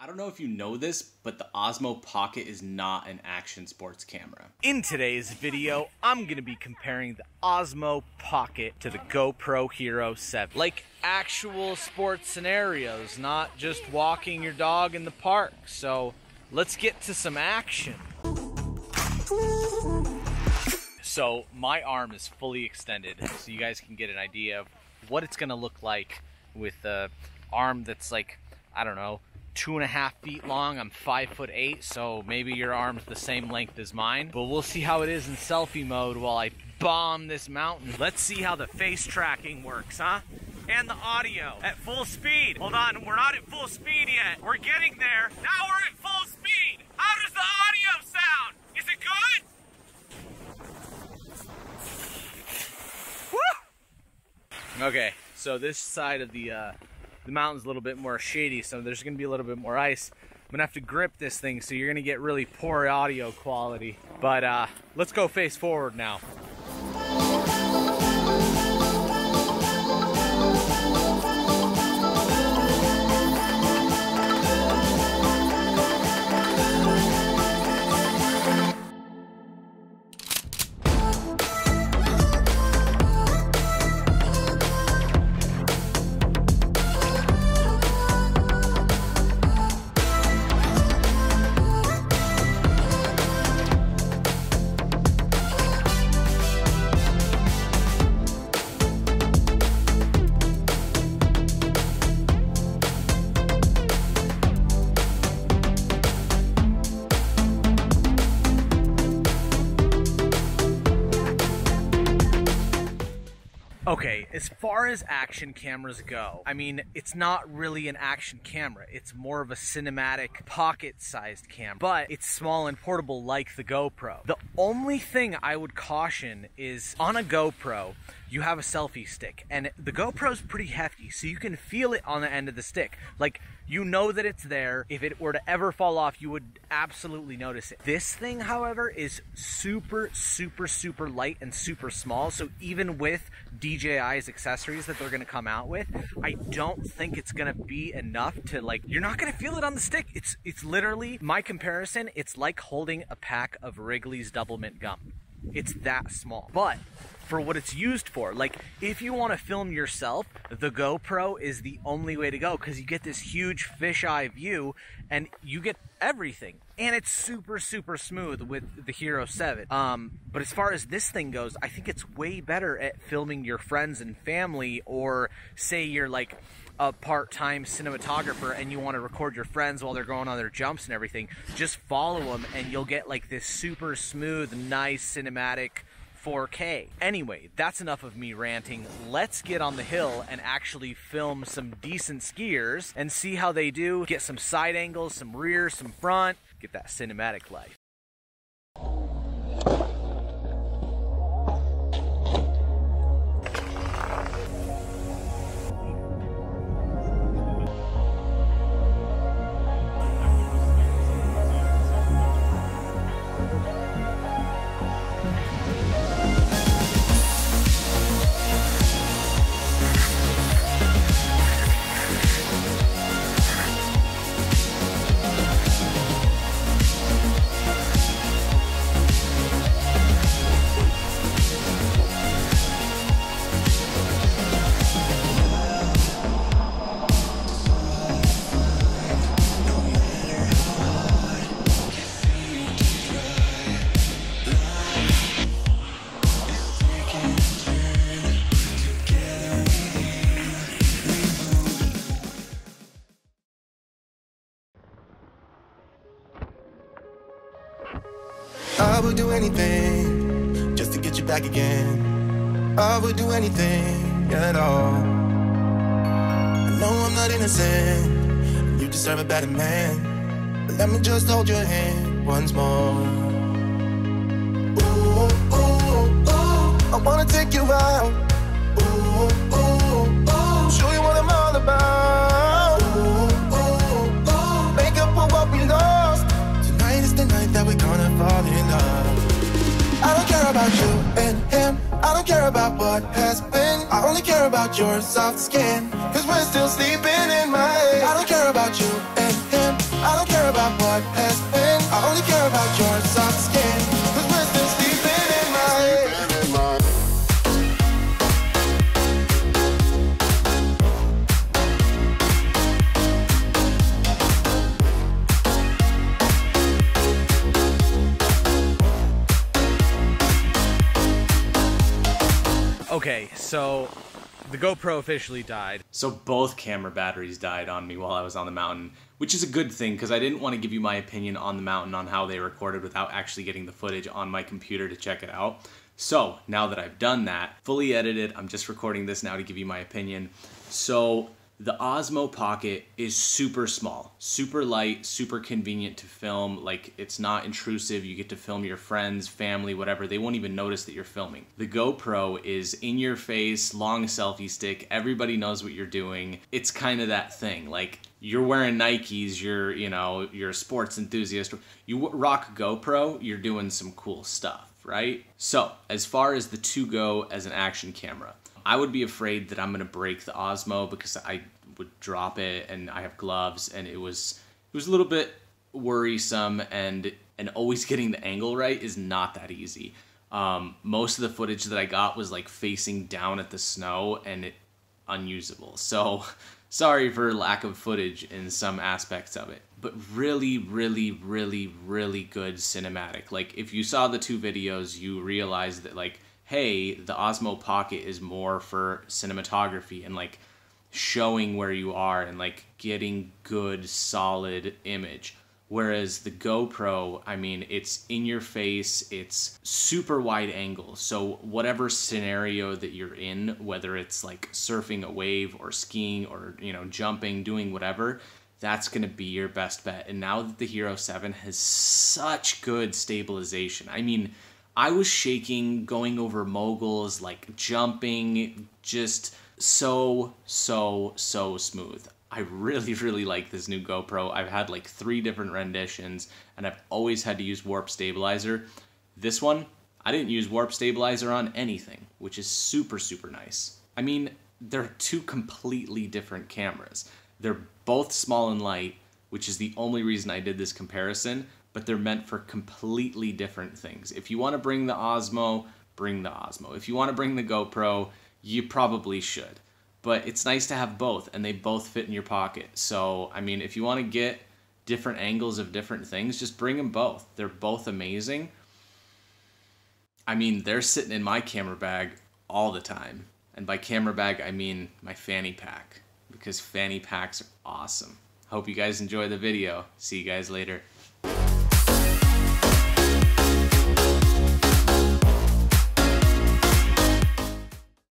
I don't know if you know this, but the Osmo Pocket is not an action sports camera. In today's video, I'm going to be comparing the Osmo Pocket to the GoPro Hero 7. Like actual sports scenarios, not just walking your dog in the park. So let's get to some action. So my arm is fully extended, so you guys can get an idea of what it's going to look like with the arm that's like, I don't know, 2.5 feet long. I'm 5'8", so maybe your arm's the same length as mine. But we'll see how it is in selfie mode while I bomb this mountain. Let's see how the face tracking works, huh? And the audio at full speed. Hold on, we're not at full speed yet. We're getting there. Now we're at full speed. How does the audio sound? Is it good? Woo! Okay, so this side of the mountain's a little bit more shady, so there's gonna be a little bit more ice. I'm gonna have to grip this thing, so you're gonna get really poor audio quality. But let's go face forward now. Okay, as far as action cameras go, I mean, it's not really an action camera. It's more of a cinematic pocket-sized camera, but it's small and portable like the GoPro. The only thing I would caution is on a GoPro, you have a selfie stick, and the GoPro's pretty hefty, so you can feel it on the end of the stick. Like, you know that it's there. If it were to ever fall off, you would absolutely notice it. This thing, however, is super, super, super light and super small, so even with DJI's accessories that they're gonna come out with, I don't think it's gonna be enough to, like, you're not gonna feel it on the stick. It's literally, my comparison, it's like holding a pack of Wrigley's Double Mint gum. It's that small. But for what it's used for, like if you want to film yourself, the GoPro is the only way to go, because you get this huge fisheye view and you get everything, and it's super, super smooth with the Hero 7. But as far as this thing goes, I think it's way better at filming your friends and family, or say you're like a part-time cinematographer and you want to record your friends while they're going on their jumps and everything. Just follow them and you'll get like this super smooth, nice cinematic 4K. Anyway, that's enough of me ranting. Let's get on the hill and actually film some decent skiers and see how they do. Get some side angles, some rear, some front, get that cinematic life. I would do anything just to get you back again. I would do anything at all. I know I'm not innocent, you deserve a better man, but let me just hold your hand once more. Ooh, ooh, ooh, I wanna take you out. Ooh, ooh, ooh, show you what I'm all about. Ooh, ooh, ooh, make up for what we lost. Tonight is the night that we're gonna fall in love. I don't care about you and him, I don't care about what has been. I only care about your soft skin, cause we're still sleeping in my head. I don't care about you and him, Okay, so the GoPro officially died. So both camera batteries died on me while I was on the mountain, which is a good thing because I didn't want to give you my opinion on the mountain on how they recorded without actually getting the footage on my computer to check it out. So now that I've done that, fully edited, I'm just recording this now to give you my opinion. So the Osmo Pocket is super small, super light, super convenient to film. Like, it's not intrusive. You get to film your friends, family, whatever. They won't even notice that you're filming. The GoPro is in your face, long selfie stick. Everybody knows what you're doing. It's kind of that thing. Like, you're wearing Nikes, you're a sports enthusiast. You rock GoPro, you're doing some cool stuff, right? So, as far as the two go as an action camera, I would be afraid that I'm gonna break the Osmo because I would drop it and I have gloves, and it was a little bit worrisome, and always getting the angle right is not that easy. Most of the footage that I got was like facing down at the snow and unusable. So sorry for lack of footage in some aspects of it, but really, really, really, really good cinematic. Like, if you saw the two videos, you realize that, like, hey, the Osmo Pocket is more for cinematography and like showing where you are and like getting good solid image. Whereas the GoPro, I mean, it's in your face, it's super wide angle. So whatever scenario that you're in, whether it's like surfing a wave or skiing or, jumping, doing whatever, that's going to be your best bet. And now that the Hero 7 has such good stabilization, I mean, I was shaking, going over moguls, like jumping, just so smooth. I really, really like this new GoPro. I've had like 3 different renditions, and I've always had to use warp stabilizer. This one, I didn't use warp stabilizer on anything, which is super, super nice. I mean, they're 2 completely different cameras. They're both small and light, which is the only reason I did this comparison, but they're meant for completely different things. If you want to bring the Osmo, bring the Osmo. If you want to bring the GoPro, you probably should. But it's nice to have both, and they both fit in your pocket. So, I mean, if you want to get different angles of different things, just bring them both. They're both amazing. I mean, they're sitting in my camera bag all the time. And by camera bag, I mean my fanny pack, because fanny packs are awesome. Hope you guys enjoy the video. See you guys later.